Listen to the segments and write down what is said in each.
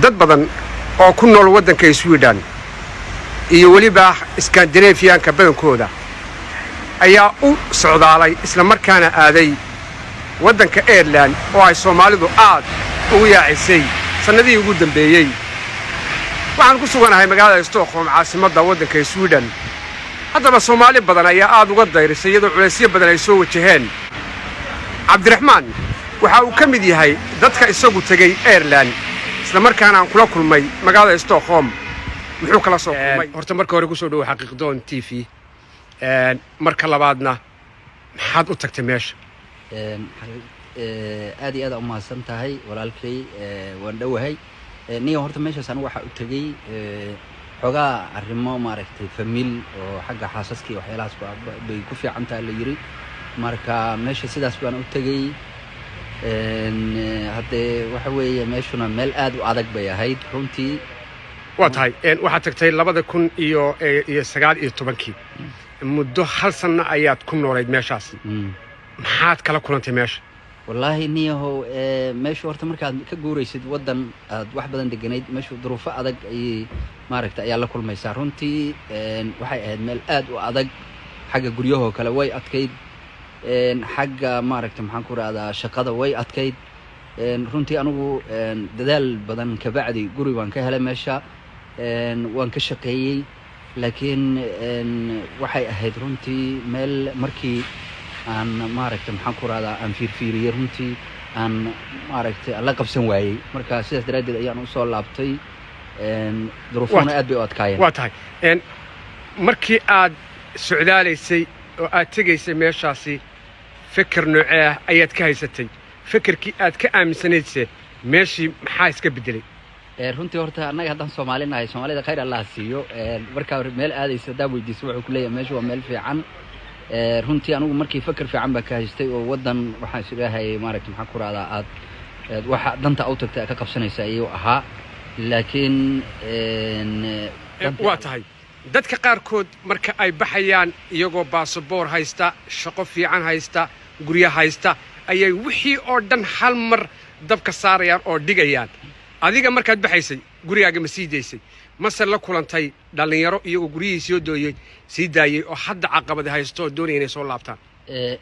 dad badan oo ku nool waddanka Sweden iyo waliba Scandinavian-ka badankooda ayaa u socdaalay isla markaana aaday waddanka Ireland oo ay Soomaalidu aad ugu yaacisay sanadii ugu dambeeyay. waxaan ku suganahay magaalada Stockholm caasimadda waddanka Sweden. haddaba Soomaali badan ayaa aad uga dayrisay iyadoo culeysyo badan ay soo wajaheen. Cabdiraxmaan waxa uu ka mid yahay dadka isagu tagay Ireland isla markaana aan kula kulmay magaalada Stockholm. muxuu kala soo kulmay horta marka hore ku soo dhaw xaqiiqdoon TV marka labaadna maxaad u tagtay meesha aad iyo aad u mahadsan tahay walaalkay waan dhawahay niyo horta meeshaas anigu waxa u tagay xogaa arrimo maaragtay famil oo xagga xaasaska iyo waxyaalahaas bay ku fiican tahay la yiri marka meesha sidaas baan u tagay hadee waxa weeye meeshuna meel aad u adag bay ahayd runtii waa tahay waxaad tagtay 2019 muddo hal sano ayaad ku noolayd meeshaas maxaad kala kulantay meesha wallahi niyahow meesha horta markaad ka guuraysid waddan aad wax badan deganayd meesha duruufo adag ay maaragtay ayaa la kulmaysaa runtii waxay ahayd meel aad u adag xagga guryahoo kale way adkayd xagga maaragtay maxaan ku raahdaa shaqada way adkayd runtii anigu dadaal badan ka bacdi guri waan ka helay meesha waan ka shaqeeyay laakiin waxay ahayd runtii meel markii aan maaragtay maxaan ku raahdaa aan fiirfiiriyay runtii aan maaragtay la qabsan waayay marka sidaas daraadeed ayaan u soo laabtay duruufuna aad bay u adkaayeen waa tahay markii aad socdaalaysay oo aad tegaysay meeshaasi fikir noocee ah ayaad ka haysatay fikirkii aad ka aaminsanaysay meeshii maxaa iska bedelay runtii horta annaga haddaan Soomaali nahay Soomaalida khayr Allah siiyo marka meel aadaysa daa weydiiso wuxuu ku leeyahay meeshu waa meel fiican runtii anigu markii fikir fiican baa ka haystay oo waddan waxaan isleeyahay maaragtay maxaan ku raahdaa aad waxa danta u tagtay ka qabsanaysa ayuu ahaa laakiin waa tahay dadka qaarkood marka ay baxayaan iyagoo baasaboor haysta shaqo fiican haysta guryo haysta ayay wixii oo dhan hal mar dabka saarayaan oo dhigayaan adiga markaad baxaysay gurigaaga ma sii daysay mase la kulantay dhalinyaro iyagoo guryihiisa soo dooyay sii daayay oo hadda caqabad haysto oo doonaya inay soo laabtaan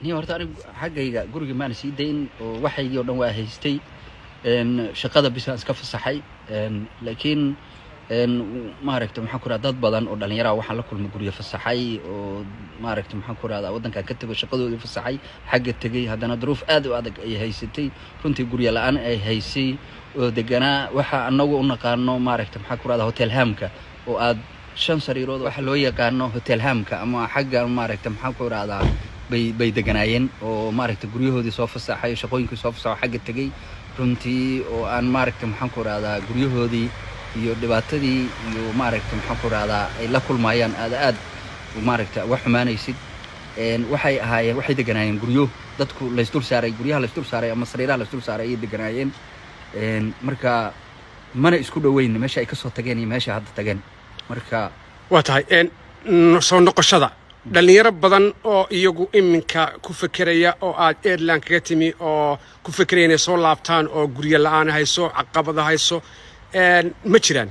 niyo horta anigu xaggayga guriga maan sii dayn oo waxaygii oo dhan waa haystay shaqada bisaan iska fasaxay laakiin maaragtay maxaan ku raahdaa dad badan oo dhalinyaro waxaan la kulmay guriga fasaxay oo maaragtay maxaan ku raahdaa waddanka ka tagay shaqadoodii fasaxay xagga tagay haddana duruuf aad u adag ay haysatay runtii guryo la'aan ay haysay oo deganaa waxa anagu u naqaano maaragtay maxaan ku raahdaa hotel hamka oo aad 5 sariirood waxa loo yaqaano hotel hamka ama xagga maaragtay maxaan ku raahdaa bay deganaayeen oo maaragtay guryahoodii soo fasaxay shaqooyinkii soo fasaxay xagga tagay runtii oo aan maaragtay maxaan ku raahdaa guryahoodii iyo dhibaatadii iyo maaragtay maxaan ku raahdaa ay la kulmayaan aad maaragtay wax xumaanaysid waxay ahaayeen waxay deganaayeen guryo dadku la isdul saaray guryaha la isdul saaray ama sariiraha la isdul saaray ay deganaayeen marka mana isku dhaweyn meesha ay ka soo tageen iyo meesha hadda tageen marka waa tahay soo noqoshada dhalinyaro badan oo iyagu iminka ku fikiraya oo aad Ireland kaga timi oo ku fikiraya inay soo laabtaan oo guryo la'aan hayso caqabado hayso ma jiraan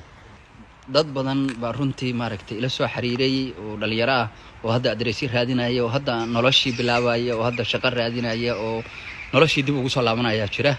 dad badan baa runtii maaragtay ila soo xiriiray oo dhalinyaro ah oo hadda adreesyo raadinaya oo hadda noloshii bilaabaya oo hadda shaqo raadinaya oo noloshii dib ugu soo laabanaya jira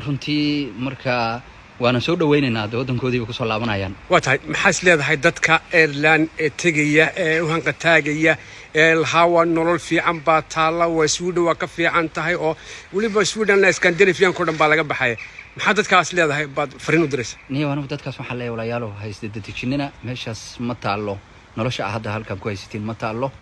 runtii marka waana soo dhaweynaynaa waddankoodii ku soo laabanayaan waa tahay maxaa is leedahay dadka Ireland ee tegaya ee u hanqataagaya ee hawa nolol fiican baa taala waa Sweden waa ka fiican tahay oo waliba Sweden la Scandinavian ku dhan baa laga baxay maxaa dadkaas leedahay baad fariin u diraysaa niyo anigu dadkaas waxaan leeyahay walaalayaal haysta dadijinina meeshaas ma taalo nolosha hadda halkan ku haysatiin ma taalo